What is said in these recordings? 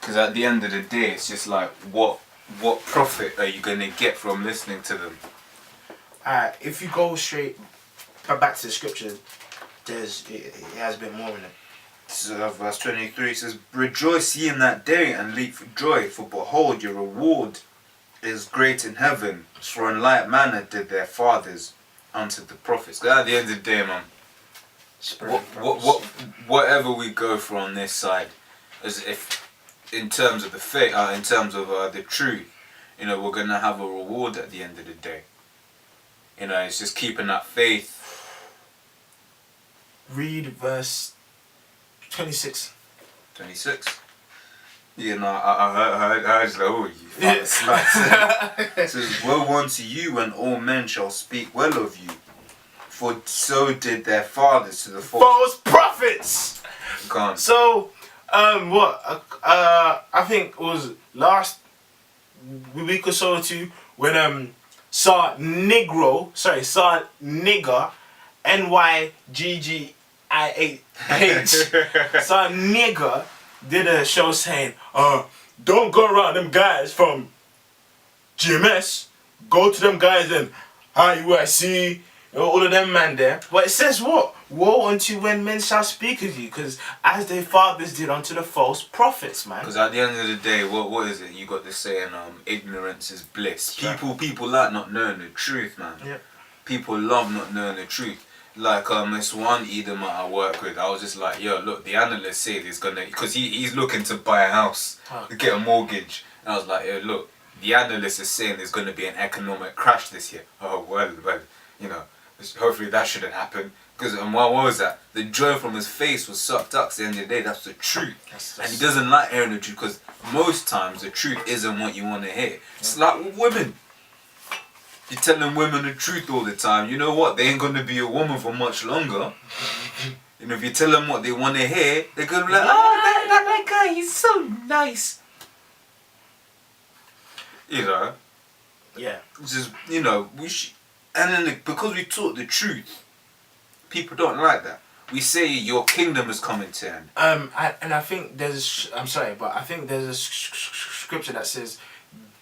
Because at the end of the day, it's just like, what profit are you going to get from listening to them? If you go straight back to the scripture, it has a bit more in it. So verse 23 says, "Rejoice ye in that day, and leap for joy, for behold, your reward is great in heaven, for in like manner did their fathers unto the prophets." Because at the end of the day, man, whatever we go for on this side, as if in terms of the faith, in terms of the truth, you know, we're gonna have a reward at the end of the day. You know, it's just keeping that faith. Read verse 26. 26. You know, I heard like, oh, you fucking sluts. It says, "Woe unto you when all men shall speak well of you, for so did their fathers to the false prophets." Gone. So, I think it was last week or so or two when saw nigger, NYGGIH, saw nigger did a show saying, don't go around them guys from GMS, go to them guys and IUIC, all of them man there. But it says what? Woe unto when men shall speak of you, because as their fathers did unto the false prophets, man. Because at the end of the day, what is it? You got this saying, ignorance is bliss. People like not knowing the truth, man. Yep. People love not knowing the truth. Like this one Edomite I work with, I was just like, yo, look, the analyst said he's gonna, because he's looking to buy a house, to get a mortgage, and I was like, yo, look, the analyst is saying there's gonna be an economic crash this year. Oh well, you know, hopefully that shouldn't happen. Because what was that? The joy from his face was sucked up. At the end of the day, that's the truth. And he doesn't like hearing the truth because most times the truth isn't what you want to hear. It's like with women. You're telling women the truth all the time. You know what? They ain't going to be a woman for much longer. You know, if you tell them what they want to hear, they're going to be like, oh, that guy, he's so nice. You know? Yeah. Just, you know, and then because we taught the truth, people don't like that. We say your kingdom is coming to an end. I think there's, I'm sorry, but I think there's a scripture that says,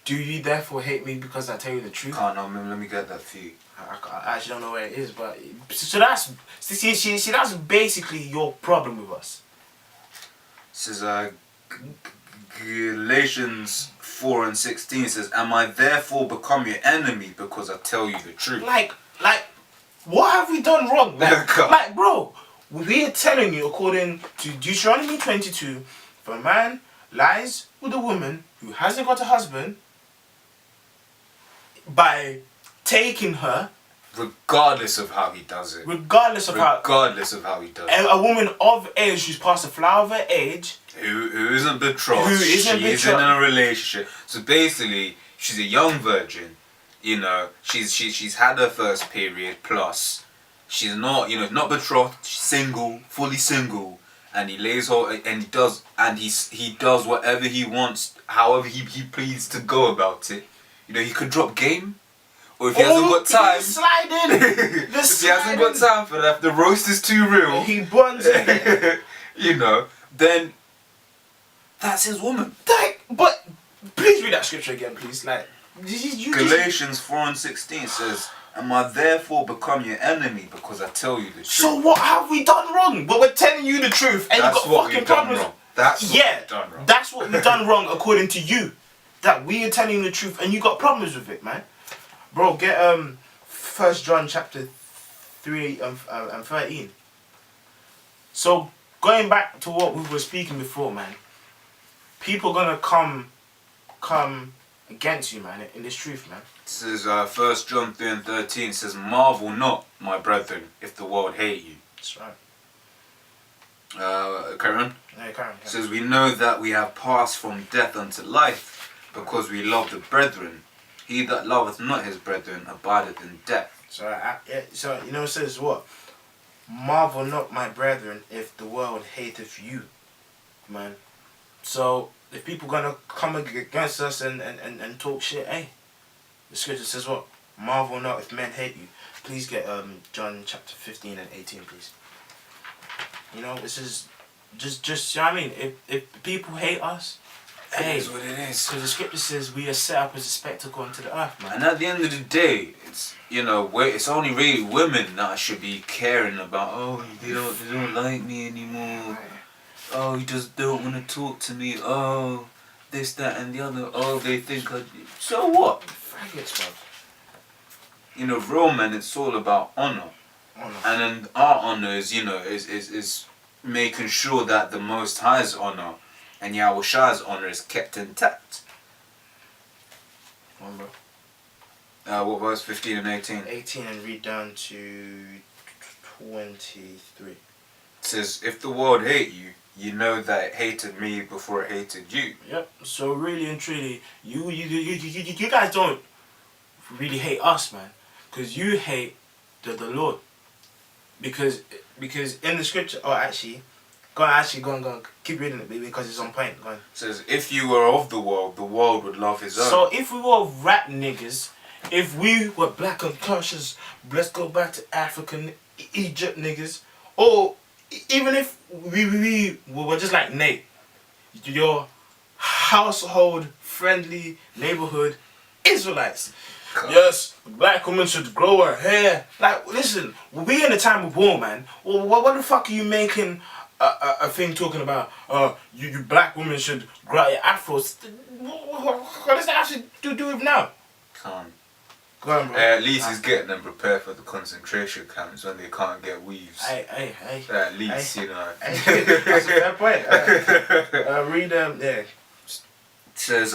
"Do you therefore hate me because I tell you the truth?" Can't know, let me get that for you. I actually don't know where it is, but so that's see that's basically your problem with us. This is Galatians 4:16 says, "Am I therefore become your enemy because I tell you the truth?" Like, what have we done wrong? Like, bro, we are telling you according to Deuteronomy 22, if a man lies with a woman who hasn't got a husband, by taking her, regardless of how he does it, regardless of how he does it, a woman of age who's past the flower of her age, who isn't betrothed, she's in a relationship. So basically, she's a young virgin. You know, she's had her first period, plus she's not, you know, not betrothed, she's single, fully single, and he lays her, and he does whatever he wants, however he pleads to go about it. You know, he could drop game, or if he hasn't got time, if he hasn't got time for that, if the roast is too real, he buns it. You know, then that's his woman. But please read that scripture again, please. Like. Galatians 4:16 says, "Am I therefore become your enemy because I tell you the truth?" So what have we done wrong? But we're telling you the truth, and you've got fucking problems. That's what we've done wrong according to you. That we are telling you the truth, and you got problems with it, man. Bro, get 1 John chapter 3 and 13. So going back to what we were speaking before, man. People gonna come against you, man, in this truth, man. This is 1 John 3:13. It says, "Marvel not, my brethren, if the world hate you." That's right. Carry on. No, carry on. It says, "We know that we have passed from death unto life, because we love the brethren. He that loveth not his brethren abideth in death." So you know it says what? Marvel not, my brethren, if the world hateth you, man. So if people gonna come against us and talk shit, hey, the scripture says what? Marvel not if men hate you. Please get John chapter 15 and 18, please. You know, this is just you know what I mean? If people hate us, Hey, it is what it is. Because the scripture says we are set up as a spectacle unto the earth, man. And at the end of the day, it's it's only really women that should be caring about. Oh, they don't like me anymore. Oh, you just don't want to talk to me. Oh, this, that, and the other. Oh, they think so what? Faggots, bro. Real men, it's all about honor. And then our honor is, is making sure that the Most High's honor and Yahushua's honor is kept intact. Remember? What verse 15 and 18? 18 and read down to 23. It says, if the world hate you, you know that it hated me before it hated you. Yep. So really and truly, you guys don't really hate us, man, because you hate the Lord. Because in the scripture, go on, keep reading it, baby, because it's on point. Go on. It says, if you were of the world would love his own. So if we were rap niggas, if we were black unconscious, let's go back to African Egypt niggas, or even if we were just like Nate, your household friendly neighborhood Israelites. Yes, black women should grow her hair. Like, listen, we in a time of war, man. Well, what the fuck are you making a thing talking about? You black women should grow your afros. What does that actually do with now? Can't. Go on, bro. At least he's getting them prepared for the concentration camps when they can't get weaves. Hey. At least, That's a fair point. Read them there. It says,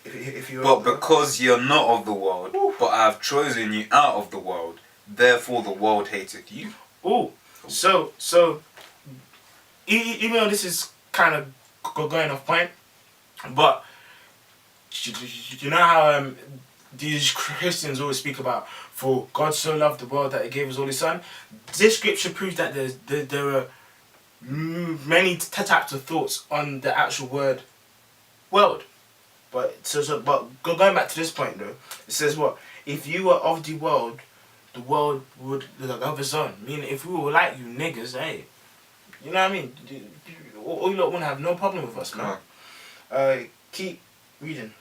if you but because you're not of the world, but I have chosen you out of the world, therefore the world hateth you. Ooh. So even though this is kind of going off point, but you know how these Christians always speak about, for God so loved the world that he gave his only son. This scripture proves that there are many types of thoughts on the actual word world. But going back to this point though, it says what? If you were of the world would love his own. Meaning if we were like you niggas, hey, you know what I mean? All you lot wouldn't have no problem with us, man. Keep reading.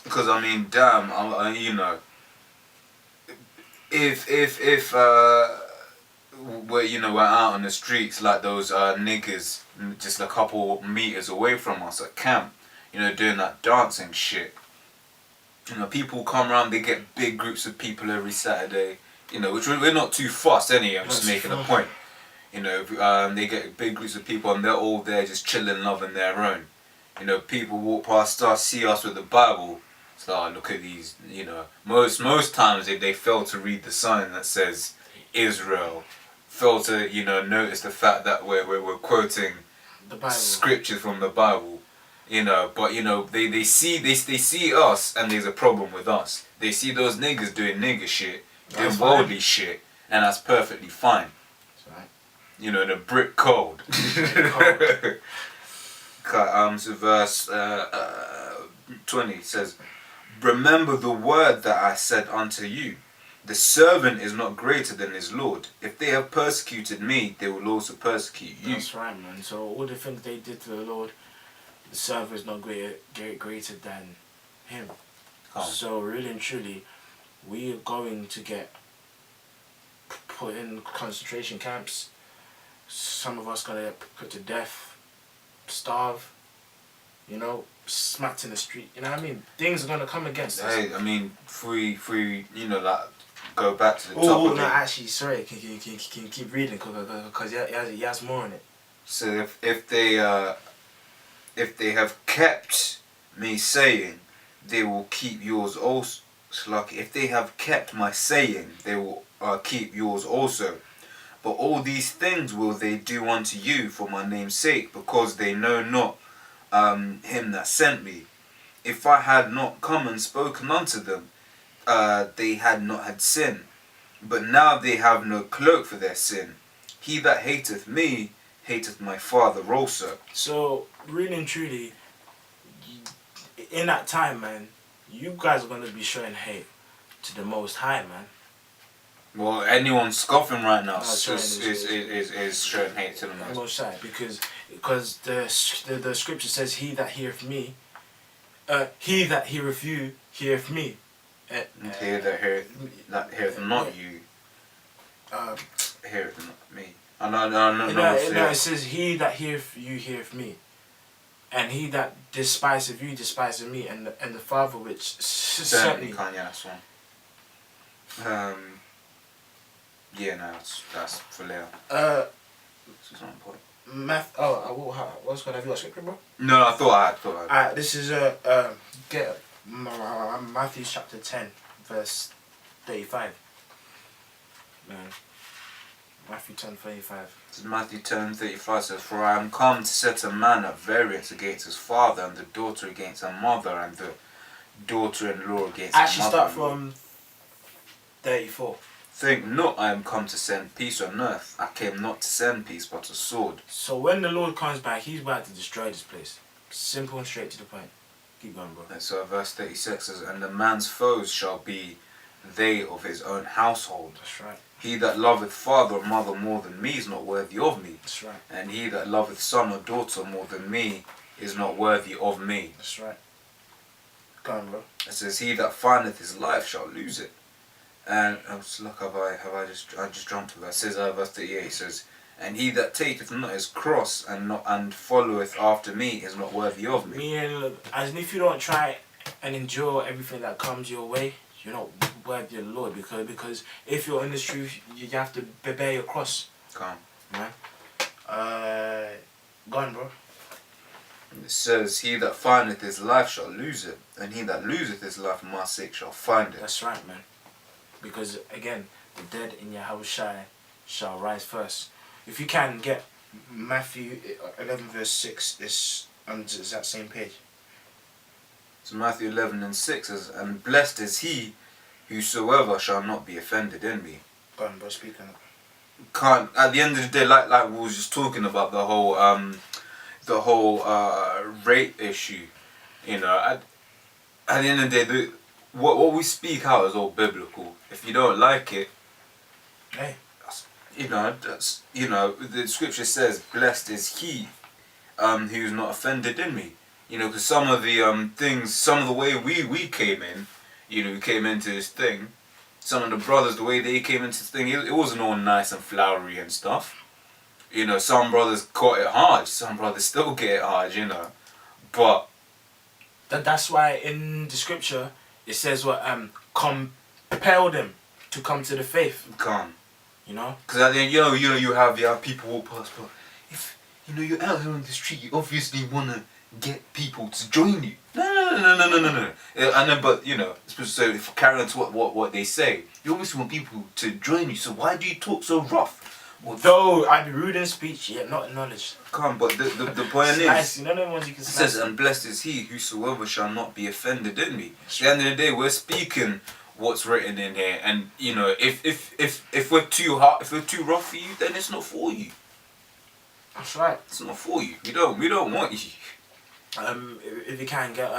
Because I mean, damn, if we're out on the streets like those niggas just a couple meters away from us at camp, doing that dancing shit. People come around, they get big groups of people every Saturday, which we're not too fussed anyway, I'm just making a point. They get big groups of people and they're all there just chilling, loving their own. People walk past us, see us with the Bible. So look at these, most times they fail to read the sign that says Israel, fail to, notice the fact that we're quoting the Bible. Scriptures from the Bible, but they see us and there's a problem with us. They see those niggas doing nigger shit, doing worldly shit, and that's perfectly fine. That's right. The brick code. So verse 20 says, remember the word that I said unto you, the servant is not greater than his Lord. If they have persecuted me, they will also persecute you. That's right, man. So all the things they did to the Lord, the servant is not greater than him. So really and truly, we are going to get put in concentration camps. Some of us gonna get put to death, starve, smacked in the street. You know what I mean? Things are gonna come against us. Hey, I mean, if we go back to the top of it. Actually, sorry, can you keep reading because he has more in it. So if they have kept me saying, they will keep yours also. Like if they have kept my saying, they will keep yours also. But all these things will they do unto you for my name's sake, because they know not him that sent me. If I had not come and spoken unto them, they had not had sin. But now they have no cloak for their sin. He that hateth me, hateth my Father also. So, really and truly, in that time, man, you guys are going to be showing hate to the Most High, man. Well, anyone scoffing right now is showing hate to the Most High. Because because the scripture says, "He that heareth me, he that heareth you, heareth me." He that heareth not you, heareth not me. No. It says, "He that heareth you, heareth me, and he that despiseth you, despiseth me, and the Father which sent me." Yeah, that's one. Yeah, no, that's for Leo. It's not important. What's gonna have you got scripture, bro? No, I thought I had. This is Matthew chapter 10, verse 35. Man, Matthew 10:35. Matthew 10:35 says, "For I am come to set a man at variance against his father, and the daughter against her mother, and the daughter-in-law against her mother." Actually, start from 34. Think not I am come to send peace on earth. I came not to send peace, but a sword. So when the Lord comes back, he's about to destroy this place. Simple and straight to the point. Keep going, bro. And so verse 36 says, "And the man's foes shall be they of his own household. That's right. He that loveth father or mother more than me is not worthy of me. That's right. And he that loveth son or daughter more than me is not worthy of me." That's right. Go on, bro. It says, "He that findeth his life shall lose it." And look, I just jumped to that. It says verse 38 says, "And he that taketh not his cross and followeth after me is not worthy of me." Meaning, as if you don't try and endure everything that comes your way, you're not worthy of the Lord, because if you're in this truth, you have to bear your cross. Come. Man. Go on, bro. It says, "He that findeth his life shall lose it, and he that loseth his life for my sake shall find it." That's right, man. Because again, the dead in Yahushua shall rise first. If you can get Matthew 11 verse 6, is that same page. So Matthew 11:6 says, "And blessed is he whosoever shall not be offended in me." Go on, bro, speak on it. Can't, at the end of the day, like we was just talking about the whole rape issue, you know, at the end of the day, what we speak out is all biblical. If you don't like it, hey, the scripture says, "Blessed is he who's not offended in me." You know, because some of the things, some of the way we came in, we came into this thing. Some of the brothers, the way they came into this thing, it wasn't all nice and flowery and stuff. You know, some brothers caught it hard. Some brothers still get it hard. But that's why in the scripture it says what compel them to come to the faith. Come. You know. Because at the end, you have people walk past, but if you're out here on the street, you obviously wanna get people to join you. No. And then, but so if carrying on to what they say, you obviously want people to join you. So why do you talk so rough? Though I be rude in speech, yet not in knowledge. Come, but the point is, nice. You know the ones you can. It says, "And blessed is he whosoever shall not be offended in me." At the end of the day, we're speaking what's written in here, and if we're too hard, if we're too rough for you, then it's not for you. That's right. It's not for you. We don't want you. If you can get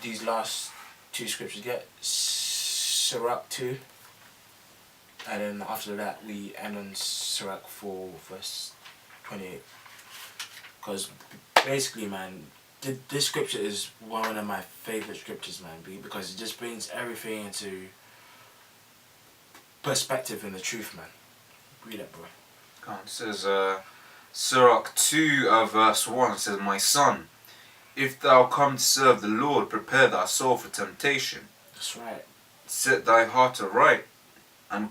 these last two scriptures, get Sirach 2, and then after that we end on Sirach 4 verse 28. Because basically, man, this scripture is one of my favorite scriptures, man, because it just brings everything into perspective and the truth, man. Read it, bro. It says, Sirach 2 verse 1 says, "My son, if thou come to serve the Lord, prepare thy soul for temptation. That's right. Set thy heart aright, and